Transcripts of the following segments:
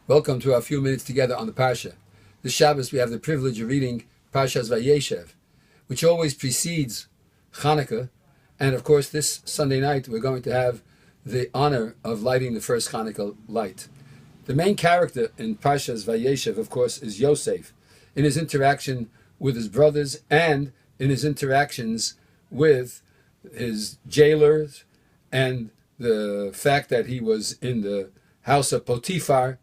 Welcome to our few minutes together on the Parsha. This Shabbos we have the privilege of reading Parshas Vayeshev, which always precedes Hanukkah, and of course this Sunday night we're going to have the honor of lighting the first Hanukkah light. The main character in Parshas Vayeshev, of course, is Yosef, in his interaction with his brothers and in his interactions with his jailers and the fact that he was in the house of Potiphar,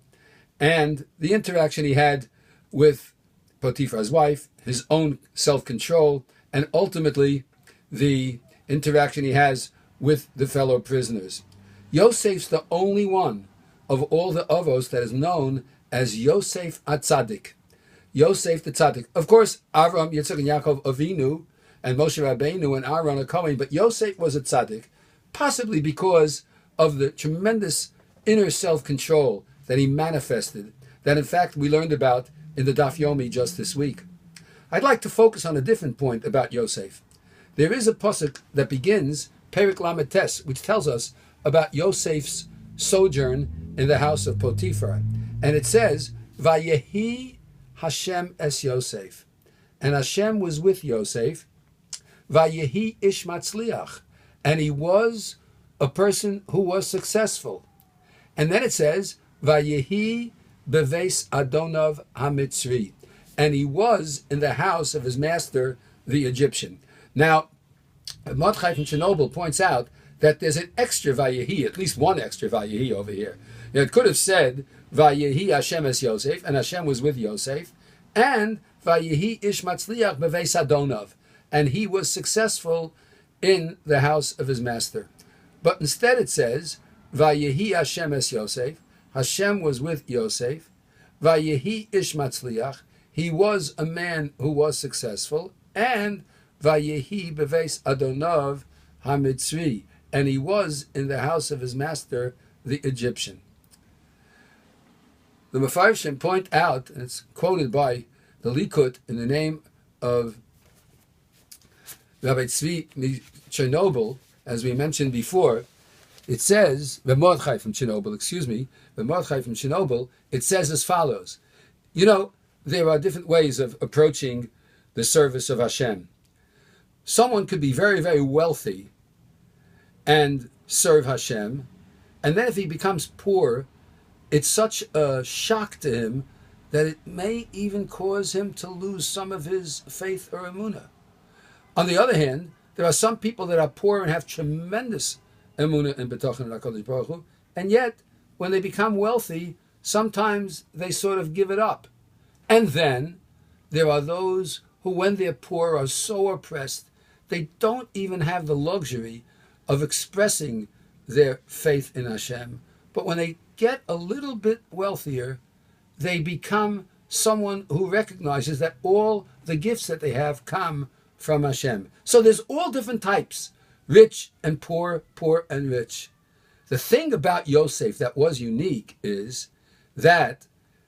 and the interaction he had with Potiphar's wife, his own self-control, and ultimately the interaction he has with the fellow prisoners. Yosef's the only one of all the Avos that is known as Yosef HaTzadik. Yosef the Tzaddik. Of course, Avram, Yitzchak, and Yaakov Avinu, and Moshe Rabbeinu and Aaron are coming, but Yosef was a Tzaddik, possibly because of the tremendous inner self-control that he manifested, that in fact we learned about in the Daf Yomi just this week. I'd like to focus on a different point about Yosef. There is a pasuk that begins Perik Lamed Tes, which tells us about Yosef's sojourn in the house of Potiphar, and it says, "Vayehi Hashem es Yosef," and Hashem was with Yosef. Vayehi ish matzliach, and he was a person who was successful. And then it says, Vayehi beves Adonov HaMitzri, and he was in the house of his master, the Egyptian. Now, Mordechai from Chernobyl points out that there's an extra Vayehi, at least one extra Vayehi over here. It could have said, Vayehi Hashem es Yosef, and Hashem was with Yosef, and Vayehi ish matzliach beves Adonov, and he was successful in the house of his master. But instead it says, Vayehi Hashem es Yosef, Hashem was with Yosef, Vayehi ish matzliach, he was a man who was successful, and Vayehi beves Adonov HaMitzri, and he was in the house of his master, the Egyptian. The Mefarshim point out, and it's quoted by the Likut in the name of Rabbi Tzvi Chernobyl, as we mentioned before. It says, Mordechai from Chernobyl, it says as follows. You know, there are different ways of approaching the service of Hashem. Someone could be very, very wealthy and serve Hashem, and then if he becomes poor, it's such a shock to him that it may even cause him to lose some of his faith or emunah. On the other hand, there are some people that are poor and have tremendous emunah and betochen in HaKadosh Baruch Hu, and yet, when they become wealthy, sometimes they sort of give it up. And then, there are those who, when they're poor, are so oppressed, they don't even have the luxury of expressing their faith in Hashem. But when they get a little bit wealthier, they become someone who recognizes that all the gifts that they have come from Hashem. So there's all different types, rich and poor, poor and rich. The thing about Yosef that was unique is that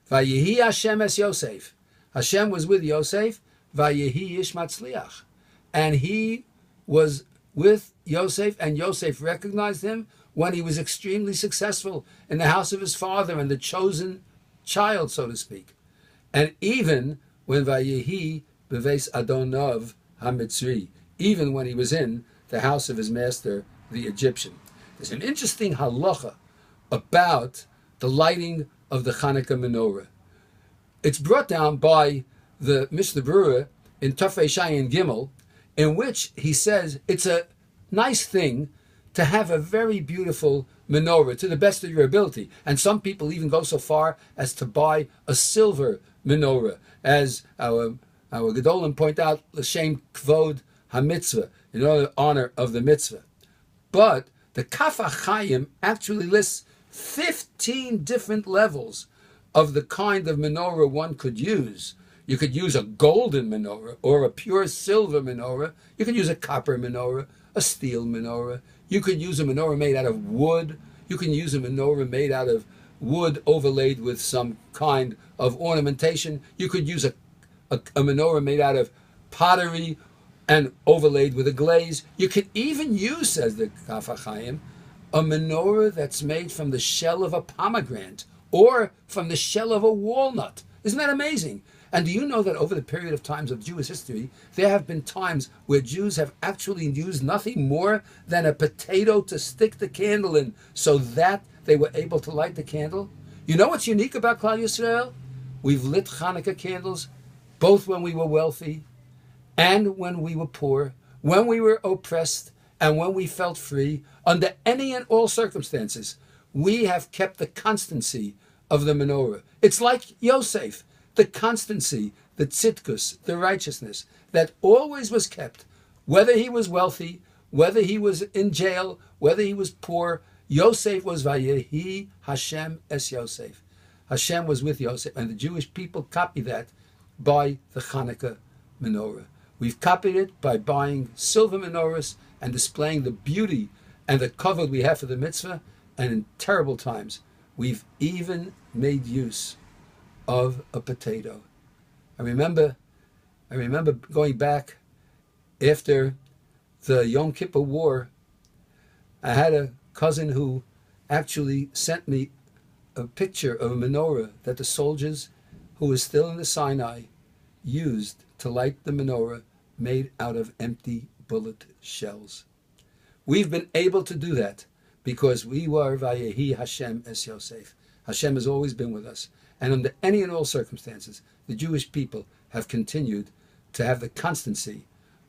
Vayehi Hashem es Yosef, Hashem was with Yosef, Vayehi ish matzliach, and he was with Yosef, and Yosef recognized him when he was extremely successful in the house of his father and the chosen child, so to speak. And even when Vayehi beves Adonov HaMitzri, even when he was in the house of his master, the Egyptian. There's an interesting halacha about the lighting of the Hanukkah menorah. It's brought down by the Mishnah Berurah in Tafrei Shayin Gimel, in which he says it's a nice thing to have a very beautiful menorah to the best of your ability. And some people even go so far as to buy a silver menorah, as our Gedolim point out, l'shem kvod ha-mitzvah, in honor of the mitzvah. But the Kaf HaChaim actually lists 15 different levels of the kind of menorah one could use. You could use a golden menorah or a pure silver menorah. You could use a copper menorah, a steel menorah. You could use a menorah made out of wood. You can use a menorah made out of wood overlaid with some kind of ornamentation. You could use a menorah made out of pottery and overlaid with a glaze. You could even use, says the Kaf HaChaim, a menorah that's made from the shell of a pomegranate or from the shell of a walnut. Isn't that amazing? And do you know that over the period of times of Jewish history, there have been times where Jews have actually used nothing more than a potato to stick the candle in so that they were able to light the candle? You know what's unique about Klal Yisrael? We've lit Hanukkah candles both when we were wealthy and when we were poor, when we were oppressed and when we felt free. Under any and all circumstances, we have kept the constancy of the menorah. It's like Yosef, the constancy, the tzidkus, the righteousness that always was kept, whether he was wealthy, whether he was in jail, whether he was poor. Yosef was Vayehi Hashem es Yosef. Hashem was with Yosef, and the Jewish people copy that by the Hanukkah menorah. We've copied it by buying silver menorahs and displaying the beauty and the kavod we have for the mitzvah, and in terrible times, we've even made use of a potato. I remember going back after the Yom Kippur War. I had a cousin who actually sent me a picture of a menorah that the soldiers who were still in the Sinai used to light the menorah, made out of empty bullet shells. We've been able to do that because we were Vayehi Hashem es Yosef. Hashem has always been with us. And under any and all circumstances, the Jewish people have continued to have the constancy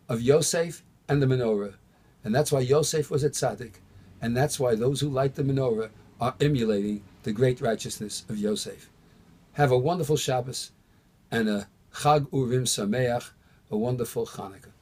of Yosef and the menorah. And that's why Yosef was a tzaddik. And that's why those who light the menorah are emulating the great righteousness of Yosef. Have a wonderful Shabbos and a Chag Urim Sameach, a wonderful Hanukkah.